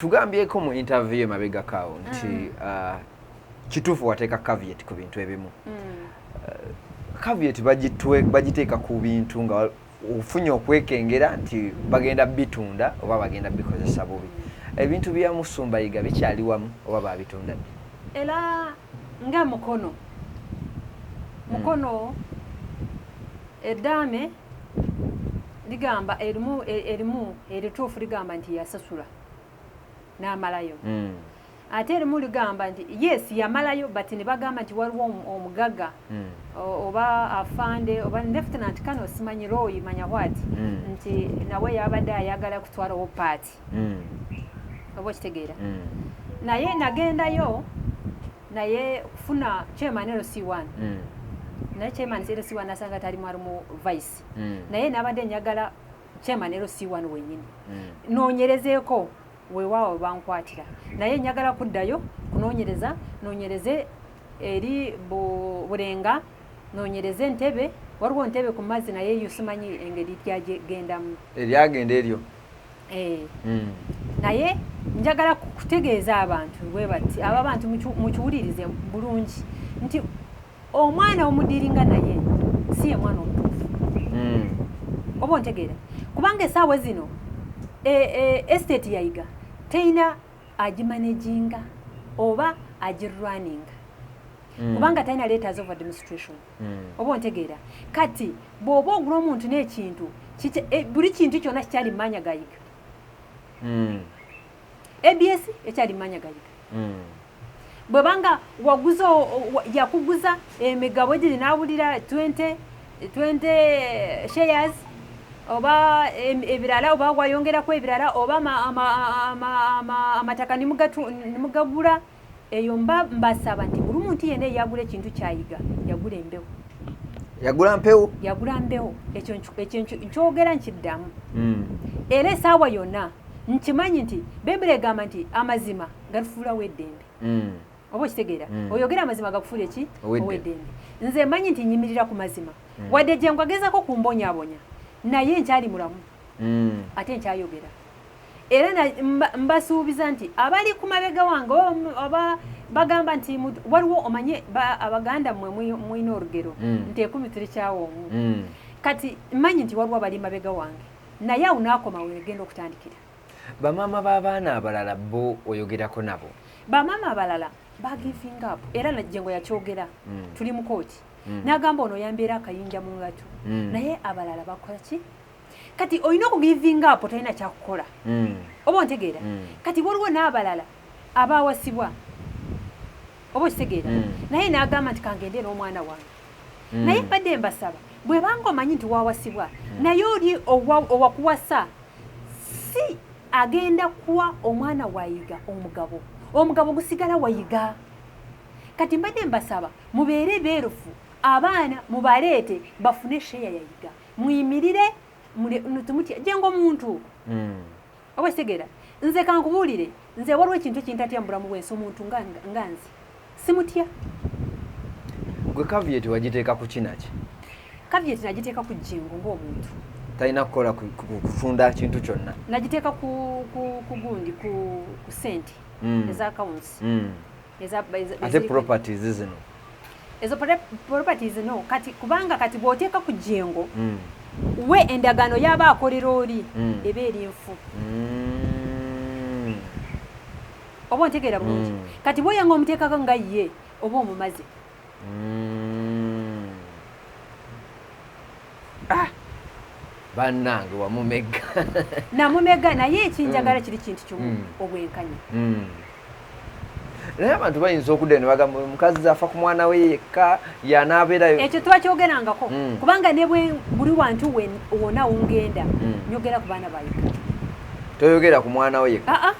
Tugambyeko mu interview mabega kawo nti kituufu wateeka caveat ku bintu ebimu. Caveat bagiteeka ku bintu nga ofunye okwekengera nti bagenda bitunda oba bagenda bikozesa bubi. Ebintu bya Musumba Yiga bikyali wamu oba babitunda. Era nga mukono eddame ligamba erimu erituufu ligamba nti yasasula n'amalayo. Ate erimu ligamba nti yes yamalayo but ne bagamba nti waliwo omugagga oba afande oba lieutenant kano simanyi royi manya wati nti nawe yabadde ayagala kutwalawo paati oba kitegeera. Naye nagendayo naye kufuna chairman LC1 naye chairman LC1 nasanga tali mwalimu vice naye nabadde nyagala chairman LC1 wenyini noonyerezeeko weewaawo bankwatira naye nyagala kuddayo kunoonyereze eri Bulenga noonyereze Entebbe waliwo Entebbe ku mazzi naye yusimanyi engeri lyagendamu eryagenda eryo. Naye njagala kutegeeza abantu bwe bati aba bantu mukiwulirize bulungi nti omwana omudiringa naye si ye mwana omutuufu oba ontegeera kubanga essaawa zino estate ya Yiga teina agimanaginga oba agirunninga kubanga teina letters of administration oba ontegeera kati bw'oba ogula omuntu n'ekintu buli kintu kyonna kikyali mumanya ga Yiga. ABS ekyali mumanya ga Yiga. Bwebanga waguza yakuguza emigabo giri n'abulira 20 shares oba ebirala oba wayongerako ebirala oba amataka nimugagula eyo mbasaba nti buli muntu yenna yagula ekintu kya Yiga yagula embewo yagula mpewo ekyo nkyogera nkiddamu era essaawa yonna nkimanyi nti Bibuli egamba nti amazima galufuulawo eddembe oba okitegeera oyogera amazima gakufuula eki ow'eddembe. Nze mmanyi nti nyimirira ku mazima wadde gye ngwagezako kumbonyaabonya naye nkyali mulamu ate nkyayogera era mbasuubiza nti abali ku mabega wange oba bagamba nti waliwo omanye abaganda mmwe mwina olugero nti 10 terikyawo omu kati mmanyi nti waliwo abali mabega wange naye awo naakoma wegenda okutandikira. Bamaama b'abaana abalala bo oyogerako nabo? Bamaama abalala bagiving up era najjengo yakyogera tuli mu kooti n'agamba ono yambeera akayinja mu ngatu naye abalala bakola ki kati olina okugiving up talina kyakukola oba ontegeera kati waliwo n'abalala abaawasibwa oba okitegeera naye n'agamba nti kangende n'omwana wange naye mbadde mbasaba bwe banga omanyi nti waawasibwa naye oli owakuwasa si agenda kuwa omwana wa Yiga omugabo gusigala wa Yiga. Kati mbadde mbasaba mubeere beerufu abaana mubaleete bafune sheya ya Yiga muyimirire tumutya jengo muntu oba kitegeera. Nze kankubuulire nze waliwo ekintu ekintatya mu bulamu bwensi omuntu nga nze simutya. Gwe caveat wagiteeka ku kinaki? Caveat nagiteeka ku jengo ng'omuntu talina kukola kufunda kintu kyonna. Nagiteeka ku gundi ku sente eza accounts ate properties zino ezo properties no kati kubanga kati bw'oteeka ku jengo we endagano yaba akolera oli eba eri nfu oba ontegeera bulungi kati bw'oyanga omuteekako nga ye oba omumaze bannange wamumega namumega naye ekinjagala kiri kintu kimu obwenkanya. Naye abantu bayinza okudda ne bagamba omukazi afa ku mwana we yekka yanaabeerayo. Ekyo twakyogerangako kubanga ne buli wantu wonna wongenda nyogera ku baana ba Yiga. Toyogera ku mwana we yekka?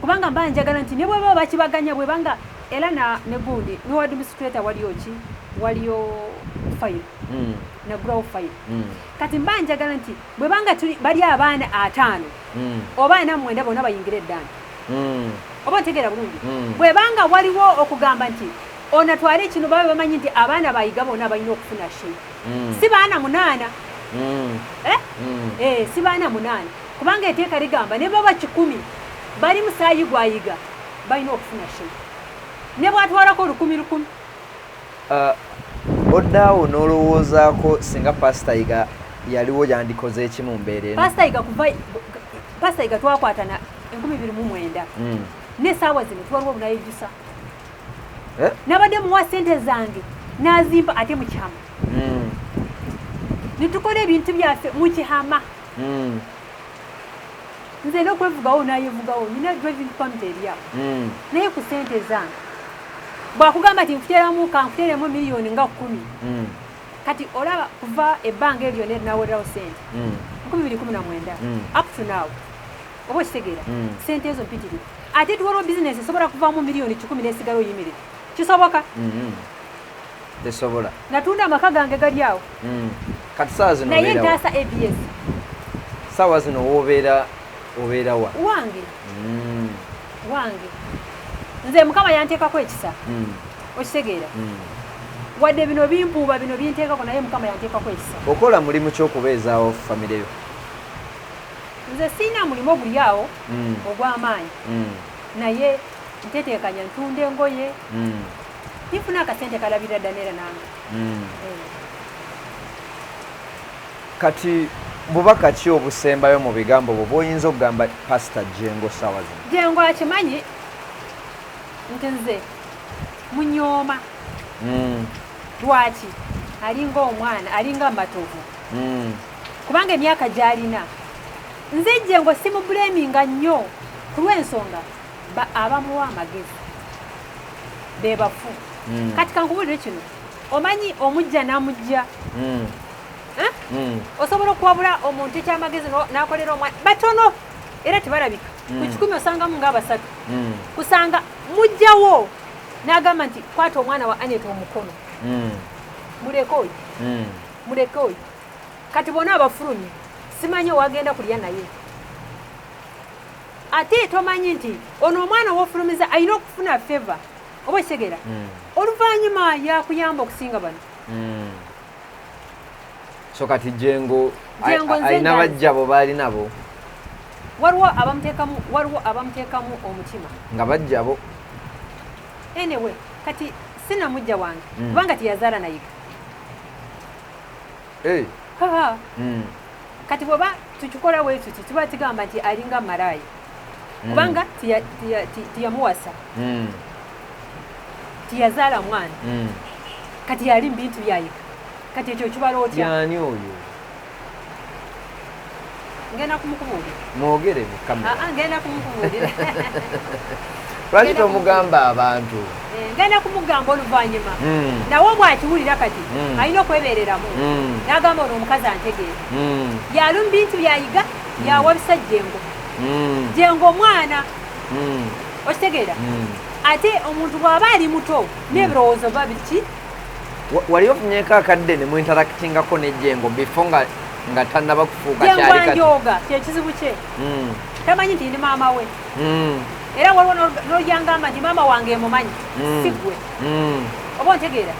Kubanga mba njagala nti ne bweba bakibaganya bwebanga era ne gundi ne ward administrator waliyo file na grow file kati mba njagala nti bwebanga bali abaana 5 oba 9 bonna bayingire eddani oba ntegeera bulungi bwebanga waliwo okugamba nti onatwale kino babe bamanyi nti abaana ba Yiga bonna balina okufuna sheya si baana 8 si baana 8 kubanga eteeka ligamba ne baba 10 bali musayi gwayiga balina okufuna she ne bwatwalako 10,000 Oddaawo n'olowoozaako singa pasita Yiga yaliwo yandikoze ekimu mbeera eno. Pasita Yiga twakwatana 2009 n'essaawa zino twaliwo obunayejusa nabadde muwa ssente zange n'azimba ate mu Kihama ne tukola ebintu byaffe mu Kihama nze n'okwevugawo n'ayevugawo nina driving permit eryawo naye ku ssente zange bwakugamba nti nkuteeramu kankuteeremu miliyoni nga 10 kati olaba kuva ebbanga eryo nerinaweererawo ssente 2019 up to now oba okitegeera ssente ezo mpitirivu ate tuwaliwo bizinesi esobola kuvaamu miliyoni 10 n'esigala oyimirira kisoboka tesobola natunda amaka gange gali awo kati saawa zino naye ntaasa ABS saawa zino obeera wa wange nze Mukama yanteekako ekisa okitegeera wadde bino bimpuuba bino binteekako naye Mukama yanteekako ekisa. Okola mulimu ky'okubeezaawo famire yo? Nze siina mulimu oguli awo ogw'amaanyi naye nteteekanya ntunda engoye nifuna akasente kalabira ddanera nange. Kati bubaka ki obusembayo mu bigambo bwo bw'oyinza okugamba Pastor Jengo saawa zino? Jengo akimanyi nti nze munyooma lwaki alinga omwana alinga matovu kubanga emyaka gy'alina nze Jengo simubuleminga nnyo ku lw'ensonga abamuwa amagezi be bafu kati kankubulire kino omanyi omujja n'amujja osobola okuwabula omuntu ekyamagezi n'akolera omwana batono era tebalabika ku 10 osangamu ng'abasatu kusanga mujjawo n'agamba nti kwata omwana wa Aneta omukono muleke oyo kati bona abafulumye simanyi owagenda kulya naye ate tomanyi nti ono omwana w'ofulumiza alina okufuna feva oba ekitegeera oluvannyuma yakuyamba okusinga bano. So kati Jengo alina bajjabo baali nabo waliwo abamuteekamu omutima nga bajjabo anyway kati sina mujja wange kubanga teyazaala na Yiga kati bweba tukikola wetu tuba tugamba nti alinga maraayi kubanga tiyamuwasa tiyazaala mwana kati yali mu bintu bya Yiga kati ekyo kibala otya? Yani oyo ngenda kumukubuulira mwogere mu kamera ngenda kumukubuulira lwaki tomugamba abantu? Ngenda kumugamba oluvannyuma nawe bw'akiwulira kati alina okwebeereramu n'agamba ono omukazi antegeera yali mu bintu bya Yiga yawabisa Jengo omwana okitegeera ate omuntu bw'aba ali muto n'ebirowoozo biba biki. Wali ofunyeeko akadde ne mu interactingako ne Jengo before nga tannaba kufuuka kyali kati Jengo anjooga kyekizibu kye tamanyi nti ndi maama we era waliwo n'olyangamba nti maama wange mumanyi si ggwe oba ontegeera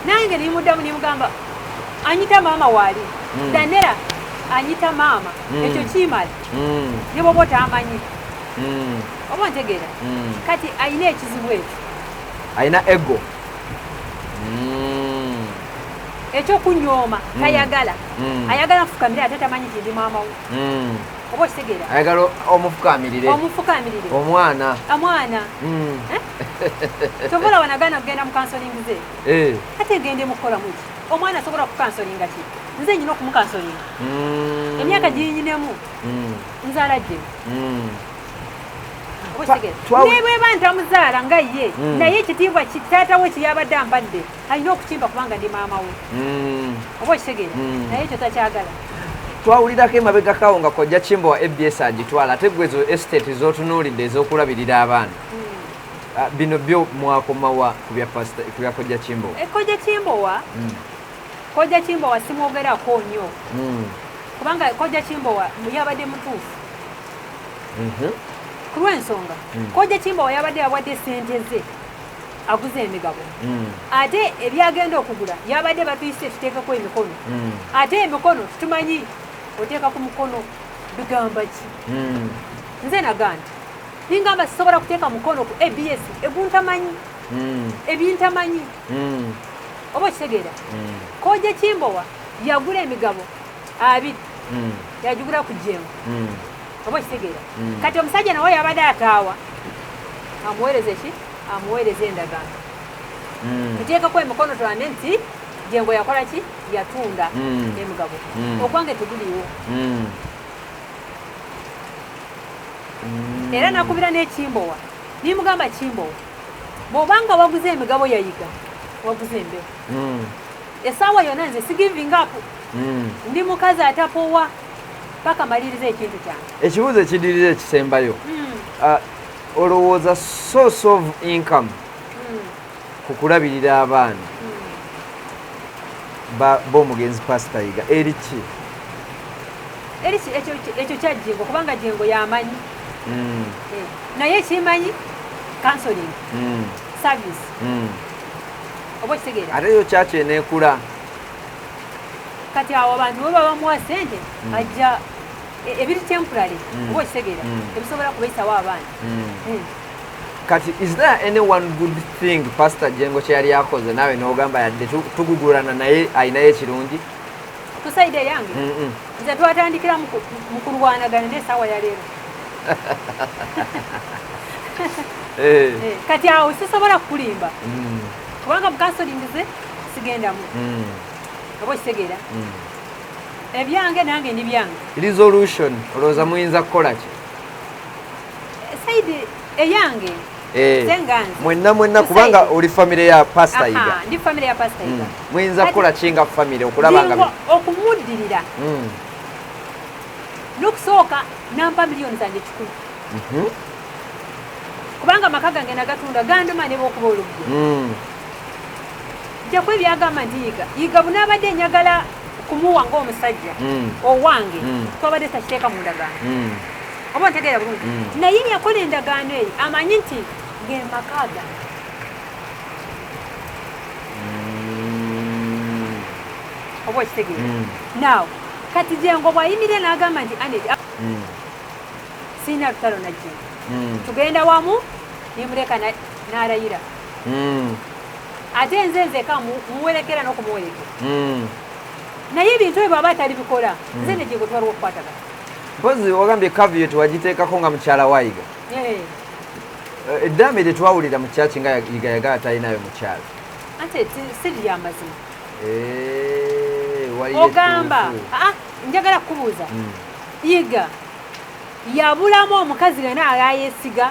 nange nimuddamu nimugamba anyita maama waali danera anyita maama ekyo kimala ne bwoba otamanyi oba ontegeera kati ayina ekizibu ekyo ayina ego ekyokunyooma tayagala ayagala nfukamire ate tamanyi nti ndi maama we oba okitegeera ayagala omufukamirire omwana tobola wanagana kugenda mu kansolingi ze ate egende mukukolamu ki omwana asobola kukansolinga ki nze nyina okumukansolinga emyaka ginyinemu nzaala Jengo ne bweba ntamuzaala nga ye naye ekitiibwa taata we kyeyabadde ambadde alina okukimba kubanga ndi maama we oba okitegeera naye ekyo takyagala. Twawulirako emabegakawo nga kojja Kimbo wa ABS agitwala ate gwe ezo estate z'otunuulidde ez'okulabirira abaana bino byo mwakomawa ku bya kojja Kimbo? Kojja Kimbo simwogerako nnyo kubanga kojja Kimbo yabadde mutuufu ku lw'ensonga kojja Kimbo yabadde yawadde ssente ze aguze emigabo ate ebyagenda okugula yabadde batuyise tuteekako emikono ate emikono tumanyi oteeka ku mukono bigamba ki nze naganda ningamba sisobola kuteeka mukono ku ABS ebuntamanyi ebintamanyi oba okitegeera Koja Kimbowa yagula emigabo 2 yagigula ku Jengo oba okitegeera kati omusajja nawe yabadde ataawa amuweereze ki amuweereze endagaano tuteekako emikono tulambe nti Jengo yakola ki yatunda emigabo okwange teguliwo era nakubira n'Ekimbowa nimugamba Kimbowa bw'obanga waguze emigabo ya Yiga waguze embeho esaawa yonna nze si giving up ndi mukazi atapowa paka maliriza ekintu kyange ekibuuzo ekidirira ekisembayo olowooza source of income kukulabirira abaana b'omugenzi Pastor Yiga eriki ekyo kya Jengo kubanga Jengo yamanyi naye kimanyi counseling service oba kitegeera ate yo church eneekula kati awo abantu bwe babamuwa sente ajja ebiri temporary oba kitegeera ebisobola kubayitawo abaana kati is there any one good thing Pastor Jengo kye yali akoze naawe n'ogamba yadde tugugulana naye ayinayo ekirungi tusaide yange nze twatandikira mu kulwanagana n'essaawa ya leero kati awo sisobola kukulimba kubanga mukansolingize sigendamu oba kitegeera ebyange nange ndi byange resolution olowooza muyinza kukola ki saidi eyange senganze mwenna kubanga oli famire ya Pastor Yiga ndi famire ya Pastor Yiga muyinza kukola kinga famire okulaba nga okumuddirira n'okusooka nampa miliyoni zange 10 kubanga amaka gange nagatunda ganduma ne b'okuba oluggi njakwe byagamba nti Yiga bunaabadde njagala kumuwa ng'omusajja owange twabadde takiteeka mu ndagaano oba ntegeera bulungi naye yakola endagaano eyo amanyi nti ge maka gange oba okitegeera naawe kati Jengo bw'ayimirira n'agamba nti Anet siina lutalo na Jengo tugenda wamu nimuleka n'alayira ate nze nzeka muwerekera n'okumuwerekera naye ebintu ebyo aba atalibikola nze ne Jengo twaliwo okukwatagana mpozi wagambye kaviyo tewagiteekako nga mukyala wa Yiga eddaame lye twawulira mu kyaki nga Yiga yagala talinayo mukyala ate si lyamazima ogamba njagala kukubuuza Yiga yabulamu omukazi gana ayesiga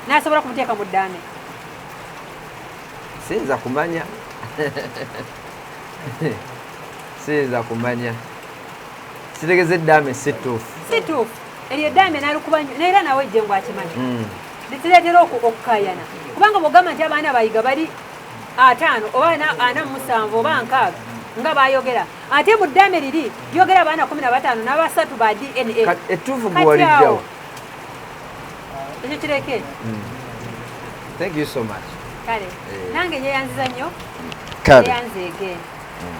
n'asobola kumuteeka mu ddaame siyinza kumanya siyinza kumanya kitegeze eddaame situufu eryo eddaame nalukuba nnyo naera nawe Jengo akimanyi lituleetera okukayana kubanga bw'ogamba nti abaana ba Yiga bali 5 oba 47 oba 6 nga bayogera ate mu ddaame liri yogera abaana 15 n'abasatu ba DNA etuufu gwe walijjawo ekyo kireke thank you so much kale nange yeyanziza nnyo kale yeyanzeege